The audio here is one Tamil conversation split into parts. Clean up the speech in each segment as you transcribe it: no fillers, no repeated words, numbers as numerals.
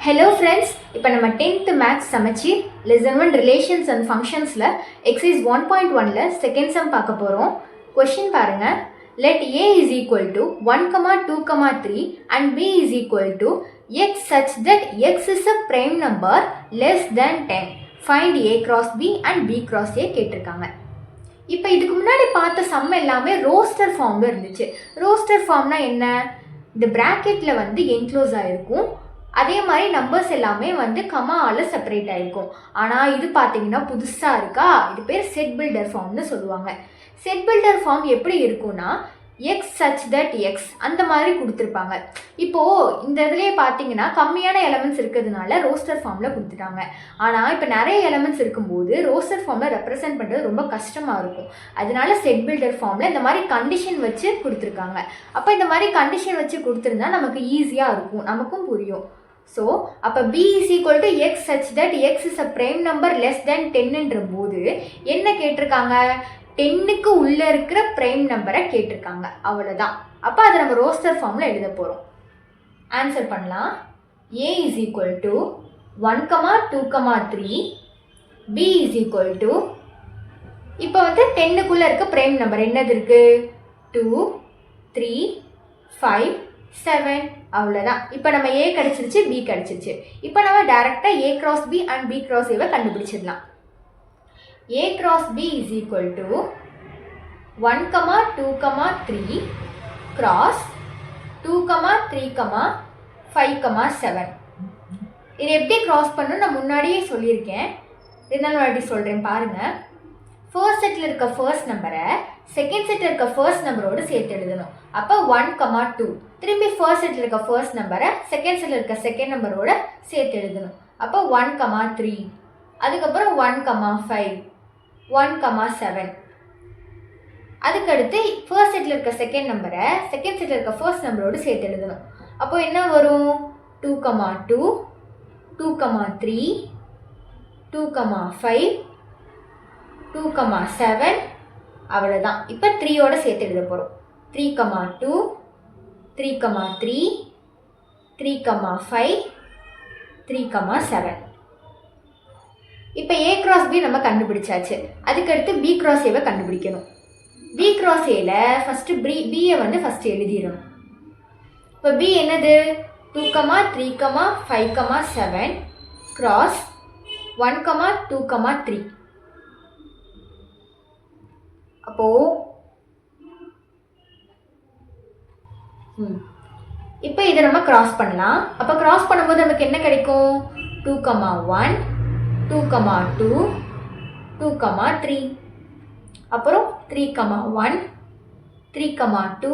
Hello friends, இப்போ நம்ம 10th Maths சமச்சீர் lesson 1 Relations and Functionsல exercise 1.1ல second sum பார்க்க போகிறோம். Question பாருங்க. Let A is equal to 1, 2, 3 and B is equal to x such that x is a prime number less than 10. Find A cross B and B cross A கேட்டிருக்காங்க. இப்போ இதுக்கு முன்னாடி பார்த்த சம் எல்லாமே ரோஸ்டர் ஃபார்மில் இருந்துச்சு. ரோஸ்டர் ஃபார்ம்னா என்ன? இந்த ப்ராக்கெட்டில் வந்து என்க்ளோஸ் ஆகிருக்கும். அதே மாதிரி நம்பர்ஸ் எல்லாமே வந்து கமாவால் செப்பரேட் ஆகிருக்கும். ஆனால் இது பார்த்தீங்கன்னா புதுசாக இருக்கா, இது பேர் செட் பில்டர் ஃபார்ம்னு சொல்லுவாங்க. செட் பில்டர் ஃபார்ம் எப்படி இருக்கும்னா எக்ஸ் சச் தட் எக்ஸ் அந்த மாதிரி கொடுத்துருப்பாங்க. இப்போது இந்த இதுலேயே பார்த்தீங்கன்னா கம்மியான எலமெண்ட்ஸ் இருக்கிறதுனால ரோஸ்டர் ஃபார்மில் கொடுத்துட்டாங்க. ஆனால் இப்போ நிறைய எலமெண்ட்ஸ் இருக்கும்போது ரோஸ்டர் ஃபார்மில் ரெப்ரசென்ட் பண்ணுறது ரொம்ப கஷ்டமாக இருக்கும். அதனால செட் பில்டர் ஃபார்மில் இந்த மாதிரி கண்டிஷன் வச்சு கொடுத்துருக்காங்க. அப்போ இந்த மாதிரி கண்டிஷன் வச்சு கொடுத்துருந்தா நமக்கு ஈஸியாக இருக்கும், நமக்கும் புரியும். ஸோ அப்போ B is equal to x such that x is a prime number less than 10ன்ற போது என்ன கேட்டிருக்காங்க? 10க்கு உள்ளே இருக்கிற ப்ரைம் நம்பரை கேட்டிருக்காங்க, அவ்வளோதான். அப்போ அதை நம்ம ரோஸ்டர் ஃபார்மில் எழுத போகிறோம். ஆன்சர் பண்ணலாம். A is equal to 1, 2, 3 B is equal to இப்போ வந்து 10க்குள்ளே இருக்க ப்ரைம் நம்பர் என்னது இருக்குது? 2, 3, 5, 7 அவ்வளோதான். இப்போ நம்ம A கிடச்சிருச்சு, B கிடச்சிருச்சு. இப்போ நம்ம டேரெக்டாக A cross B and B cross Aவை கண்டுபிடிச்சிடலாம். A cross B is equal to 1, 2, 3 cross 2, 3, 5, 7. இதை எப்படி க்ராஸ் பண்ணணும் நான் முன்னாடியே சொல்லியிருக்கேன், இருந்தாலும் வாட்டி சொல்கிறேன் பாருங்கள். ஃபர்ஸ்ட் செட்டில் இருக்க ஃபர்ஸ்ட் நம்பரை செகண்ட் செட்டில் இருக்க ஃபர்ஸ்ட் நம்பரோடு சேர்த்து எழுதணும். அப்போ 1, 2 திரும்பி ஃபர்ஸ்ட் செட்டில் இருக்க ஃபர்ஸ்ட் நம்பரை செகண்ட் செட்டில் இருக்க செகண்ட் நம்பரோட சேர்த்து எழுதணும். அப்போ 1, 3 அதுக்கப்புறம் 1, 5 1, 7 அதுக்கடுத்து ஃபர்ஸ்ட் செட்டில் இருக்க செகண்ட் நம்பரை செகண்ட் செட்டில் இருக்க ஃபர்ஸ்ட் நம்பரோடு சேர்த்து எழுதணும். அப்போ என்ன வரும்? 2, 2 2, 3 2, 5 2, 7 அவ்வளோதான். இப்போ 3யோட சேர்த்து எழுத போகிறோம். 3, 2 3, 3 3, 5 3, 7. இப்போ A cross B நம்ம கண்டுபிடிச்சாச்சு. அதுக்கடுத்து B cross Aவை கண்டுபிடிக்கணும். B cross Aல ஃபஸ்ட்டு Bயை வந்து ஃபஸ்ட்டு எழுதிடணும். இப்போ B என்னது? 2, 3, 5, 7 cross 1, 2, 3. அப்போது இப்போ இதை நம்ம கிராஸ் பண்ணலாம். அப்போ கிராஸ் பண்ணும்போது நமக்கு என்ன கிடைக்கும்? 2, 1 2, 2 2, 3 அப்புறம் 3, 1 3, 2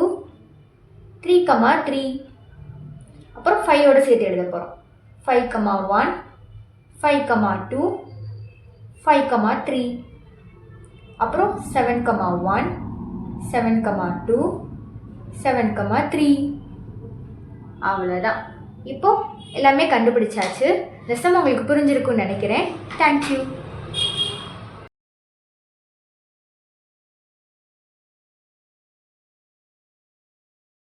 3, 3 அப்புறம் 5யோட சேர்த்து எழுத போகிறோம். 5, 1 5, 2 5, 3 அப்புறம் 7, 1 7, 2 7, 3 அவ்வளோதான். இப்போ எல்லாமே கண்டுபிடிச்சாச்சு. இந்த சம் உங்களுக்கு புரிஞ்சிருக்குன்னு நினைக்கிறேன். தேங்க்யூ.